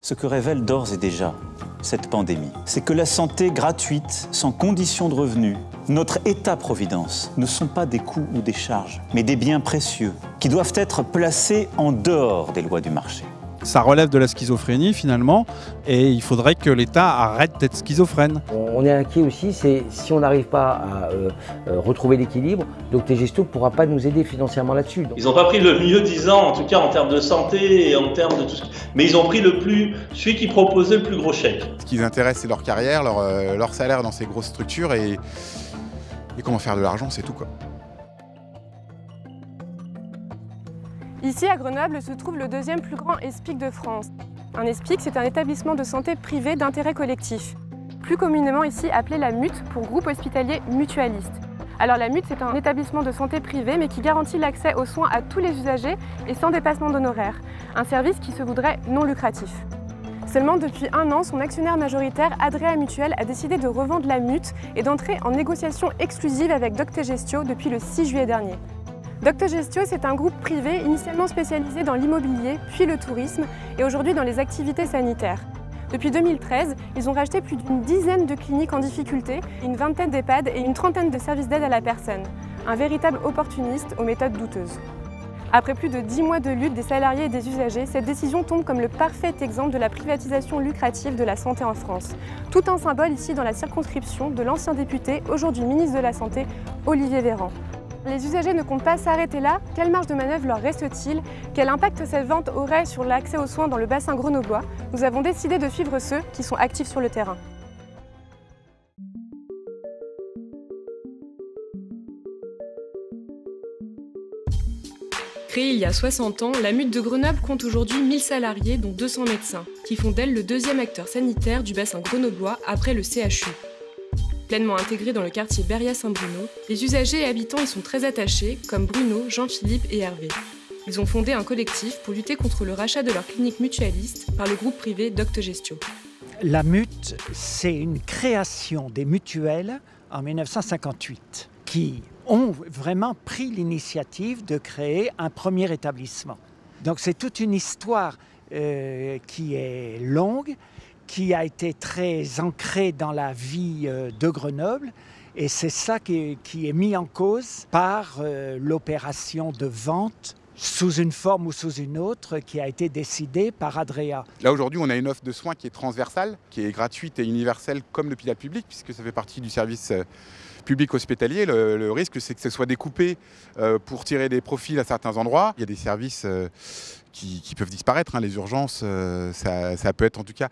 Ce que révèle d'ores et déjà cette pandémie, c'est que la santé gratuite, sans condition de revenu, notre État-providence, ne sont pas des coûts ou des charges, mais des biens précieux qui doivent être placés en dehors des lois du marché. Ça relève de la schizophrénie finalement, et il faudrait que l'État arrête d'être schizophrène. On est inquiet aussi, c'est si on n'arrive pas à retrouver l'équilibre, Doctegestio ne pourra pas nous aider financièrement là-dessus. Ils n'ont pas pris le mieux disant, en tout cas en termes de santé et en termes de tout ce mais ils ont pris celui qui proposait le plus gros chèque. Ce qui les intéresse, c'est leur carrière, leur salaire dans ces grosses structures et comment faire de l'argent, c'est tout quoi. Ici, à Grenoble, se trouve le deuxième plus grand ESPIC de France. Un ESPIC, c'est un établissement de santé privé d'intérêt collectif, plus communément ici appelé la MUT pour groupe hospitalier mutualiste. Alors la MUT, c'est un établissement de santé privé, mais qui garantit l'accès aux soins à tous les usagers et sans dépassement d'honoraires. Un service qui se voudrait non lucratif. Seulement depuis 1 an, son actionnaire majoritaire, Adrea Mutuelle, a décidé de revendre la MUT et d'entrer en négociation exclusive avec Doctegestio depuis le 6 juillet dernier. Doctegestio, c'est un groupe privé initialement spécialisé dans l'immobilier, puis le tourisme et aujourd'hui dans les activités sanitaires. Depuis 2013, ils ont racheté plus d'une dizaine de cliniques en difficulté, une vingtaine d'EHPAD et une trentaine de services d'aide à la personne. Un véritable opportuniste aux méthodes douteuses. Après plus de 10 mois de lutte des salariés et des usagers, cette décision tombe comme le parfait exemple de la privatisation lucrative de la santé en France. Tout un symbole ici dans la circonscription de l'ancien député, aujourd'hui ministre de la Santé, Olivier Véran. Les usagers ne comptent pas s'arrêter là. Quelle marge de manœuvre leur reste-t-il? Quel impact cette vente aurait sur l'accès aux soins dans le bassin grenoblois? Nous avons décidé de suivre ceux qui sont actifs sur le terrain. Créée il y a 60 ans, la MUT de Grenoble compte aujourd'hui 1000 salariés, dont 200 médecins, qui font d'elle le deuxième acteur sanitaire du bassin grenoblois après le CHU. Pleinement intégrés dans le quartier Beria-Saint-Bruno, les usagers et habitants y sont très attachés, comme Bruno, Jean-Philippe et Hervé. Ils ont fondé un collectif pour lutter contre le rachat de leur clinique mutualiste par le groupe privé Doctegestio. La MUT, c'est une création des mutuelles en 1958 qui ont vraiment pris l'initiative de créer un premier établissement. Donc c'est toute une histoire qui est longue, qui a été très ancré dans la vie de Grenoble. Et c'est ça qui est mis en cause par l'opération de vente sous une forme ou sous une autre qui a été décidée par Adrea. Là aujourd'hui on a une offre de soins qui est transversale, qui est gratuite et universelle comme l'hôpital public, puisque ça fait partie du service public hospitalier. Le risque c'est que ce soit découpé pour tirer des profits à certains endroits. Il y a des services qui peuvent disparaître, hein. Les urgences, ça peut être en tout cas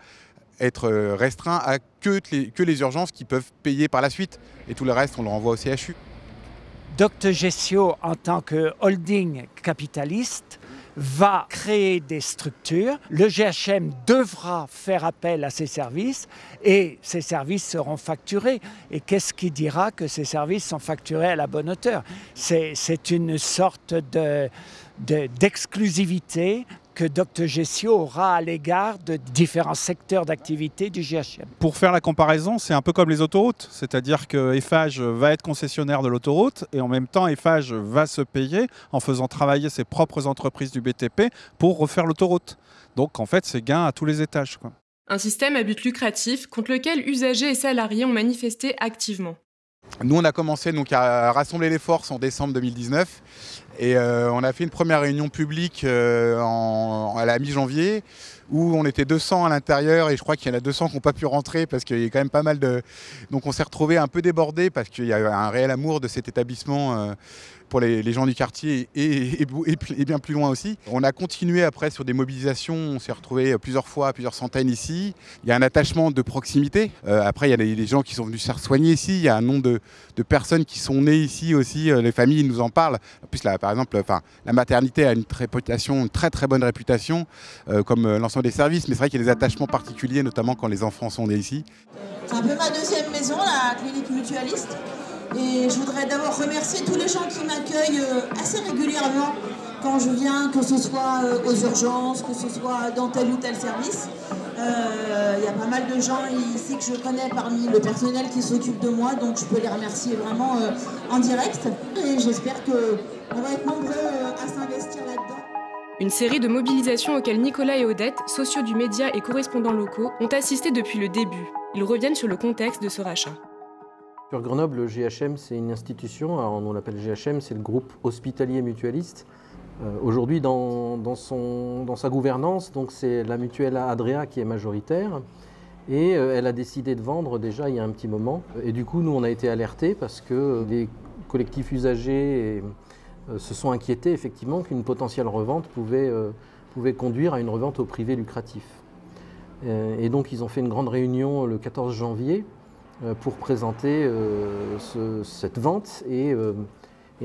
être restreint à que les urgences qui peuvent payer par la suite. Et tout le reste, on le renvoie au CHU. Doctegestio, en tant que holding capitaliste, va créer des structures. Le GHM devra faire appel à ces services et ces services seront facturés. Et qu'est-ce qui dira que ces services sont facturés à la bonne hauteur? C'est une sorte d'exclusivité que Doctegestio aura à l'égard de différents secteurs d'activité du GHM. Pour faire la comparaison, c'est un peu comme les autoroutes, c'est-à-dire que Eiffage va être concessionnaire de l'autoroute et en même temps Eiffage va se payer en faisant travailler ses propres entreprises du BTP pour refaire l'autoroute. Donc en fait c'est gain à tous les étages, quoi. Un système à but lucratif contre lequel usagers et salariés ont manifesté activement. Nous, on a commencé donc à rassembler les forces en décembre 2019 et on a fait une première réunion publique à la mi-janvier où on était 200 à l'intérieur et je crois qu'il y en a 200 qui n'ont pas pu rentrer parce qu'il y a quand même pas mal de... Donc on s'est retrouvés un peu débordés parce qu'il y a un réel amour de cet établissement pour les gens du quartier et bien plus loin aussi. On a continué après sur des mobilisations, on s'est retrouvés plusieurs fois, plusieurs centaines ici. Il y a un attachement de proximité. Après, il y a des gens qui sont venus se faire soigner ici. Il y a un nombre de personnes qui sont nées ici aussi. Les familles nous en parlent. En plus, là, par exemple, la maternité a une très très bonne réputation, comme l'ensemble des services. Mais c'est vrai qu'il y a des attachements particuliers, notamment quand les enfants sont nés ici. C'est un peu ma deuxième maison, la clinique mutualiste. Et je voudrais d'abord remercier tous les gens qui m'accueillent assez régulièrement quand je viens, que ce soit aux urgences, que ce soit dans tel ou tel service. Il y a pas mal de gens ici que je connais parmi le personnel qui s'occupe de moi, donc je peux les remercier vraiment en direct. Et j'espère qu'on va être nombreux à s'investir là-dedans. Une série de mobilisations auxquelles Nicolas et Odette, sociaux du média et correspondants locaux, ont assisté depuis le début. Ils reviennent sur le contexte de ce rachat. Sur Grenoble, le GHM, c'est une institution, alors on l'appelle GHM, c'est le groupe hospitalier mutualiste. Aujourd'hui, dans sa gouvernance, donc c'est la mutuelle Adria qui est majoritaire. Et elle a décidé de vendre déjà il y a un petit moment. Et du coup, nous, on a été alertés parce que des collectifs usagers se sont inquiétés effectivement qu'une potentielle revente pouvait conduire à une revente au privé lucratif. Et donc, ils ont fait une grande réunion le 14 janvier pour présenter cette vente et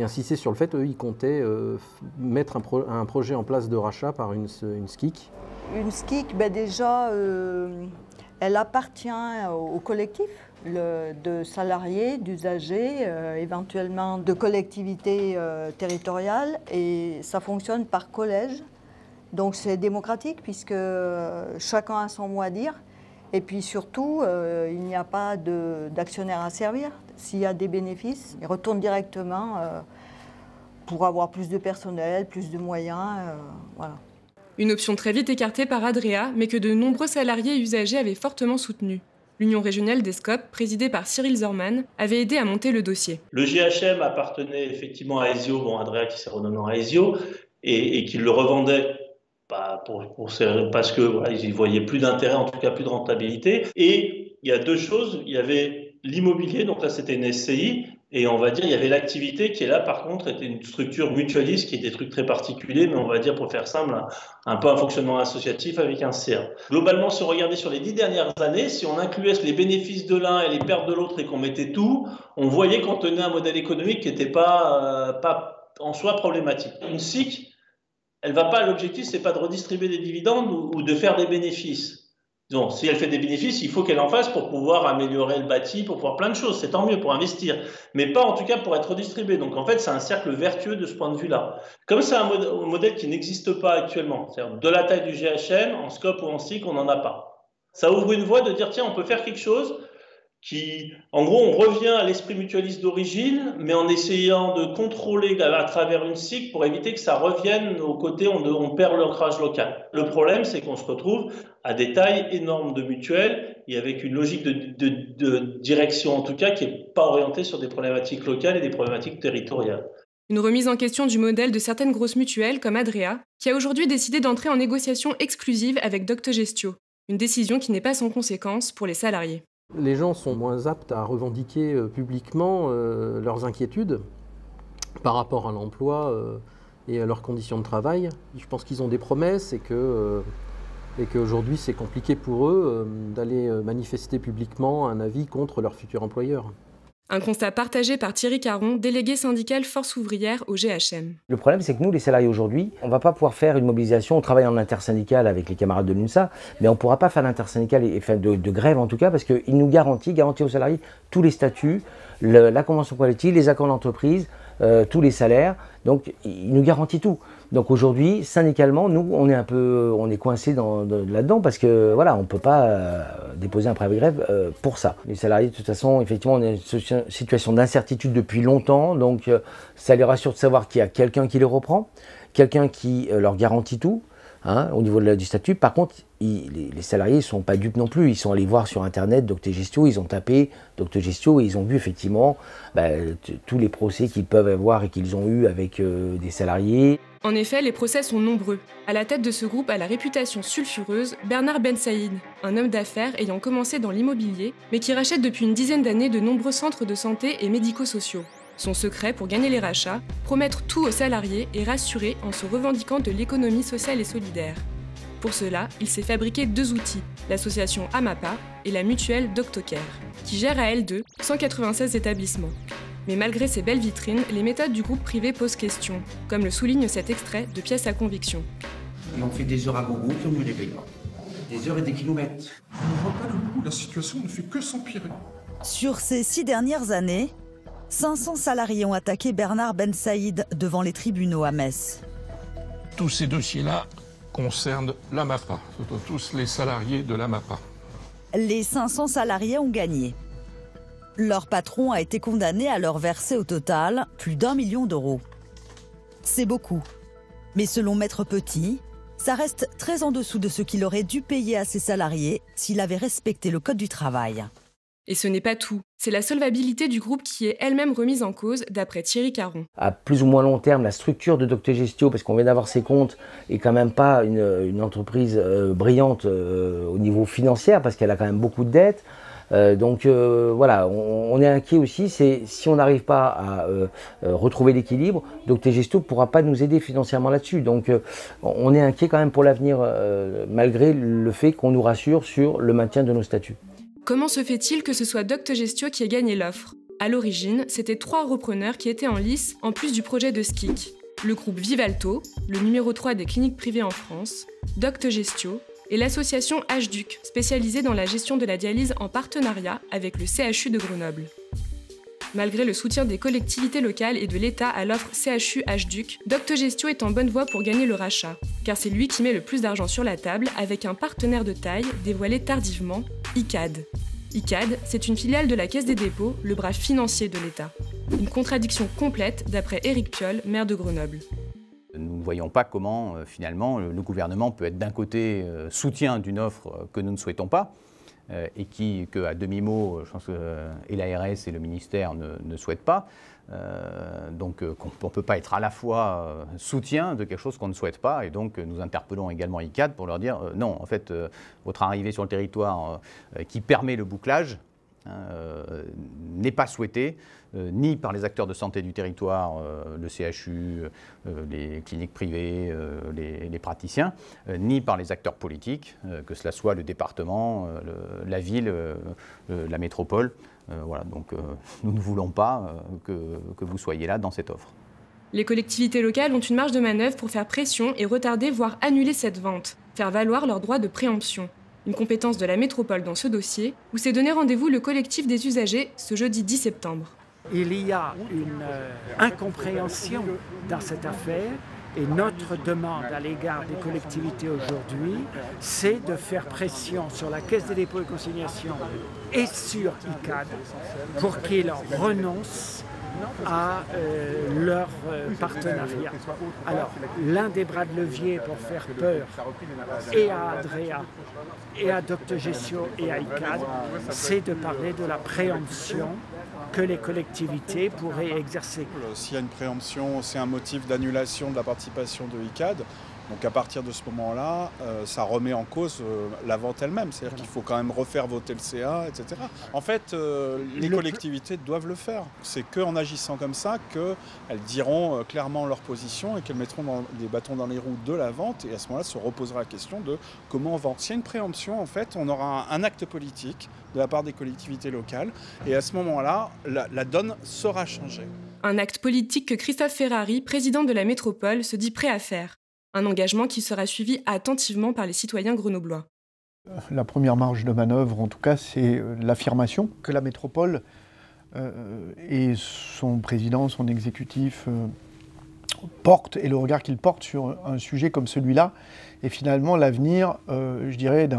insister sur le fait qu'eux, ils comptaient mettre un projet en place de rachat par une SCIC. Une SCIC, déjà, elle appartient au collectif de salariés, d'usagers, éventuellement de collectivités territoriales, et ça fonctionne par collège. Donc c'est démocratique puisque chacun a son mot à dire. Et puis surtout, il n'y a pas d'actionnaire à servir. S'il y a des bénéfices, ils retournent directement pour avoir plus de personnel, plus de moyens. Voilà. Une option très vite écartée par Adria, mais que de nombreux salariés et usagers avaient fortement soutenue. L'Union régionale des SCOP, présidée par Cyril Zorman, avait aidé à monter le dossier. Le GHM appartenait effectivement à Aesio, Adria qui s'est renommé à Aesio, et qui le revendait parce que voilà, ils n'y voyaient plus d'intérêt, en tout cas plus de rentabilité. Et il y a deux choses, il y avait l'immobilier, donc là c'était une SCI, et on va dire il y avait l'activité qui est là par contre était une structure mutualiste qui est des trucs très particuliers, mais on va dire pour faire simple, un peu un fonctionnement associatif avec un CA. Globalement, si on regardait sur les 10 dernières années, si on incluait les bénéfices de l'un et les pertes de l'autre et qu'on mettait tout, on voyait qu'on tenait un modèle économique qui n'était pas en soi problématique. Une SIC, elle va pas, l'objectif, c'est pas de redistribuer des dividendes ou de faire des bénéfices. Donc, si elle fait des bénéfices, il faut qu'elle en fasse pour pouvoir améliorer le bâti, pour pouvoir plein de choses. C'est tant mieux pour investir, mais pas en tout cas pour être redistribué. Donc, en fait, c'est un cercle vertueux de ce point de vue-là. Comme c'est un modèle qui n'existe pas actuellement, c'est-à-dire de la taille du GHM, en SCOP ou en SIC, on n'en a pas. Ça ouvre une voie de dire, tiens, on peut faire quelque chose qui, en gros, on revient à l'esprit mutualiste d'origine, mais en essayant de contrôler à travers une SIC pour éviter que ça revienne au côté on perd l'ancrage local. Le problème, c'est qu'on se retrouve à des tailles énormes de mutuelles et avec une logique de direction, en tout cas, qui n'est pas orientée sur des problématiques locales et des problématiques territoriales. Une remise en question du modèle de certaines grosses mutuelles, comme Adria, qui a aujourd'hui décidé d'entrer en négociation exclusive avec Doctogestio. Une décision qui n'est pas sans conséquence pour les salariés. Les gens sont moins aptes à revendiquer publiquement leurs inquiétudes par rapport à l'emploi et à leurs conditions de travail. Je pense qu'ils ont des promesses et qu'aujourd'hui c'est compliqué pour eux d'aller manifester publiquement un avis contre leur futur employeur. Un constat partagé par Thierry Caron, délégué syndical Force ouvrière au GHM. Le problème, c'est que nous, les salariés aujourd'hui, on ne va pas pouvoir faire une mobilisation. On travaille en intersyndical avec les camarades de l'UNSA, mais on ne pourra pas faire d'intersyndical et de grève en tout cas, parce qu'il nous garantit aux salariés tous les statuts, la convention collective, les accords d'entreprise, tous les salaires. Donc, il nous garantit tout. Donc aujourd'hui, syndicalement, nous, on est coincés là-dedans parce que voilà, on ne peut pas déposer un préavis de grève pour ça. Les salariés, de toute façon, effectivement, on est dans une situation d'incertitude depuis longtemps, donc ça les rassure de savoir qu'il y a quelqu'un qui les reprend, quelqu'un qui leur garantit tout. Au niveau du statut. Par contre, les salariés ne sont pas dupes non plus. Ils sont allés voir sur Internet Doctogestio, ils ont tapé Doctogestio et ils ont vu effectivement tous les procès qu'ils peuvent avoir et qu'ils ont eu avec des salariés. En effet, les procès sont nombreux. À la tête de ce groupe à la réputation sulfureuse, Bernard Ben Saïd, un homme d'affaires ayant commencé dans l'immobilier, mais qui rachète depuis une dizaine d'années de nombreux centres de santé et médico-sociaux. Son secret pour gagner les rachats, promettre tout aux salariés et rassurer en se revendiquant de l'économie sociale et solidaire. Pour cela, il s'est fabriqué 2 outils, l'association AMAPA et la mutuelle Doctocare, qui gère à elle deux 196 établissements. Mais malgré ces belles vitrines, les méthodes du groupe privé posent question, comme le souligne cet extrait de Pièces à conviction. Et on fait des heures à gogo qui on ne les paye pas. Des heures et des kilomètres. On ne voit pas le bout, la situation ne fait que s'empirer. Sur ces 6 dernières années, 500 salariés ont attaqué Bernard Ben Saïd devant les tribunaux à Metz. Tous ces dossiers-là concernent l'AMAPA, tous les salariés de l'AMAPA. Les 500 salariés ont gagné. Leur patron a été condamné à leur verser au total plus d'1 million d'euros. C'est beaucoup. Mais selon Maître Petit, ça reste très en dessous de ce qu'il aurait dû payer à ses salariés s'il avait respecté le code du travail. Et ce n'est pas tout. C'est la solvabilité du groupe qui est elle-même remise en cause, d'après Thierry Caron. À plus ou moins long terme, la structure de Doctogestio, parce qu'on vient d'avoir ses comptes, est quand même pas une entreprise brillante au niveau financier, parce qu'elle a quand même beaucoup de dettes. Donc voilà, on est inquiet aussi, c'est si on n'arrive pas à retrouver l'équilibre, Doctogestio ne pourra pas nous aider financièrement là-dessus. Donc on est inquiet quand même pour l'avenir, malgré le fait qu'on nous rassure sur le maintien de nos statuts. Comment se fait-il que ce soit Doctogestio qui ait gagné l'offre? À l'origine, c'était 3 repreneurs qui étaient en lice, en plus du projet de SKIC. Le groupe Vivalto, le numéro 3 des cliniques privées en France, Doctogestio, et l'association HDUC, spécialisée dans la gestion de la dialyse en partenariat avec le CHU de Grenoble. Malgré le soutien des collectivités locales et de l'État à l'offre CHU-HDUC, Doctogestio est en bonne voie pour gagner le rachat, car c'est lui qui met le plus d'argent sur la table avec un partenaire de taille dévoilé tardivement, ICAD. ICAD, c'est une filiale de la Caisse des dépôts, le bras financier de l'État. Une contradiction complète d'après Éric Piolle, maire de Grenoble. Nous ne voyons pas comment, finalement, le gouvernement peut être d'un côté soutien d'une offre que nous ne souhaitons pas, et qu'à demi-mot, je pense que et l'ARS et le ministère ne souhaitent pas. Donc on ne peut pas être à la fois soutien de quelque chose qu'on ne souhaite pas, et donc nous interpellons également ICAD pour leur dire non, en fait, votre arrivée sur le territoire qui permet le bouclage n'est pas souhaitée, ni par les acteurs de santé du territoire, le CHU, les cliniques privées, les praticiens, ni par les acteurs politiques, que cela soit le département, la ville, la métropole. Voilà, donc nous ne voulons pas que vous soyez là dans cette offre. Les collectivités locales ont une marge de manœuvre pour faire pression et retarder, voire annuler cette vente, faire valoir leur droit de préemption. Une compétence de la métropole dans ce dossier, où s'est donné rendez-vous le collectif des usagers ce jeudi 10 septembre. Il y a une incompréhension dans cette affaire et notre demande à l'égard des collectivités aujourd'hui, c'est de faire pression sur la Caisse des dépôts et consignations et sur ICAD pour qu'ils renoncent à leur partenariat. Alors, l'un des bras de levier pour faire peur et à Adrea, et à Doctogestio et à ICAD, c'est de parler de la préemption que les collectivités pourraient exercer. S'il y a une préemption, c'est un motif d'annulation de la participation de ICAD. Donc à partir de ce moment-là, ça remet en cause la vente elle-même. C'est-à-dire qu'il faut quand même refaire voter le CA, etc. En fait, les collectivités doivent le faire. C'est qu'en agissant comme ça qu'elles diront clairement leur position et qu'elles mettront des bâtons dans les roues de la vente. Et à ce moment-là, se reposera la question de comment on vend. S'il y a une préemption, en fait, on aura un acte politique de la part des collectivités locales. Et à ce moment-là, la donne sera changée. Un acte politique que Christophe Ferrari, président de la métropole, se dit prêt à faire. Un engagement qui sera suivi attentivement par les citoyens grenoblois. La première marge de manœuvre, en tout cas, c'est l'affirmation que la métropole et son président, son exécutif portent, et le regard qu'ils portent sur un sujet comme celui-là, et finalement l'avenir, je dirais,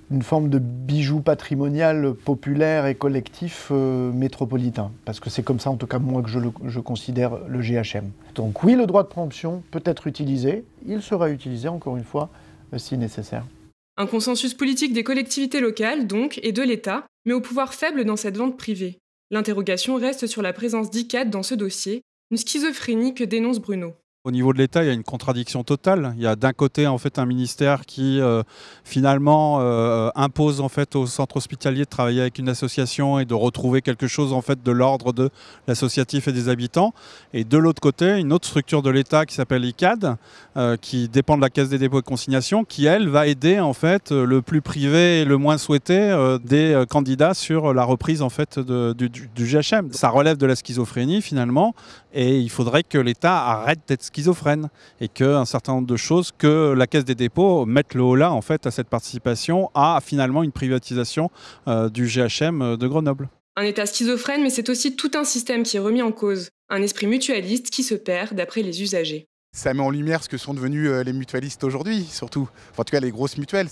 d'une forme de bijou patrimonial populaire et collectif métropolitain. Parce que c'est comme ça, en tout cas, moi, que je considère le GHM. Donc oui, le droit de préemption peut être utilisé. Il sera utilisé, encore une fois, si nécessaire. Un consensus politique des collectivités locales, donc, et de l'État, mais au pouvoir faible dans cette vente privée. L'interrogation reste sur la présence d'ICAD dans ce dossier, une schizophrénie que dénonce Bruno. Au niveau de l'État, il y a une contradiction totale. Il y a d'un côté en fait un ministère qui finalement impose en fait au centre hospitalier de travailler avec une association et de retrouver quelque chose en fait de l'ordre de l'associatif et des habitants. Et de l'autre côté, une autre structure de l'État qui s'appelle ICAD, qui dépend de la Caisse des dépôts et consignations, qui elle va aider en fait le plus privé et le moins souhaité des candidats sur la reprise en fait du GHM. Ça relève de la schizophrénie finalement, et il faudrait que l'État arrête d'être schizophrène et qu'un certain nombre de choses, que la Caisse des dépôts mette le holà en fait à cette participation à finalement une privatisation du GHM de Grenoble. Un État schizophrène, mais c'est aussi tout un système qui est remis en cause. Un esprit mutualiste qui se perd d'après les usagers. Ça met en lumière ce que sont devenus les mutualistes aujourd'hui, surtout. Enfin, en tout cas, les grosses mutuelles.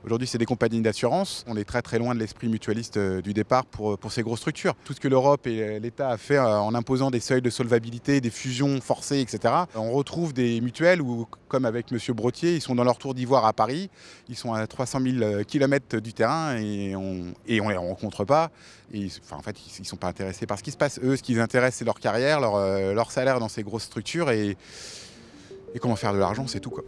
Aujourd'hui, c'est des compagnies d'assurance. On est très très loin de l'esprit mutualiste du départ pour ces grosses structures. Tout ce que l'Europe et l'État a fait en imposant des seuils de solvabilité, des fusions forcées, etc. On retrouve des mutuelles où, comme avec M. Brottier, ils sont dans leur tour d'ivoire à Paris. Ils sont à 300 000 km du terrain et on les rencontre pas. En fait, ils ne sont pas intéressés par ce qui se passe. Eux, ce qui les intéresse, c'est leur carrière, leur salaire dans ces grosses structures et comment faire de l'argent, c'est tout, quoi.